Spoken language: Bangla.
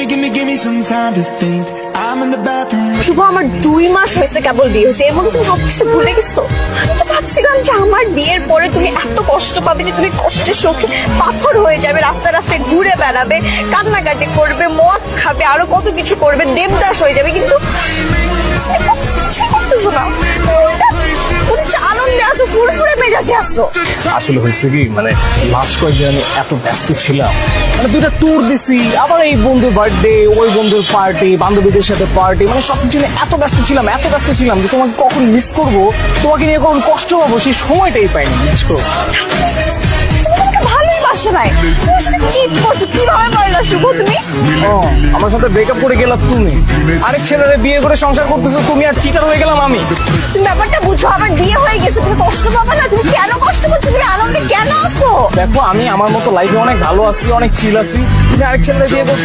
give me some time to think. I'm in the bathroom. শুভ, আমার 2 মাস হয়েছে কেবল বিয়ে হয়েছে, এর মধ্যে তুমি সবকিছু ভুলে গেছো। আমি তো ভাবছিলাম যে আমার বিয়ের পরে তুমি এত কষ্ট পাবে যে তুমি কষ্টের শোকে পাথর হয়ে যাবে, রাস্তায় রাস্তায় ঘুরে বেড়াবে, কান্নাকাটি করবে, মদ খাবে, আরো কত কিছু করবে, দেবদাস হয়ে যাবে, কিন্তু কিছুই করতেছো না। তুমি আনন্দে আছো, ফুরফুরে মেজাজে আছো। আসলে হয়েছে কি, মানে লাস্ট কয়েকদিন আমি এত ব্যস্ত ছিলাম, মানে 2টা ট্যুর দিছি, আবার এই বন্ধুর বার্থডে, ওই বন্ধুর পার্টি, বান্ধবীদের সাথে পার্টি, মানে সবকিছু নিয়ে এত ব্যস্ত ছিলাম যে তোমাকে কখন মিস করবো, তোমাকে নিয়ে কখন কষ্ট পাবো, সেই সময়টাই পাইনি। মিস করবো ভালোই বাসো নাই, চিট করছো, কিভাবে পারলা শুভ তুমি? আমার সাথে ব্রেকআপ করে গেলাম তুমি, আরেক ছেলেরে বিয়ে করে সংসার করতেছো তুমি, আর চিটার হয়ে গেলাম আমি। তুমি ব্যাপারটা বুঝো, আমার বিয়ে হয়ে গেছে, তুমি কষ্ট পাবা না? তুমি কেন কষ্ট করছো? তুমি আনন্দে কেন আছো? দেখো, আমি আমার মতো লাইফে অনেক ভালো আছি, অনেক চিল আছি, তুমি আরেক ছেলেরে বিয়ে করছো।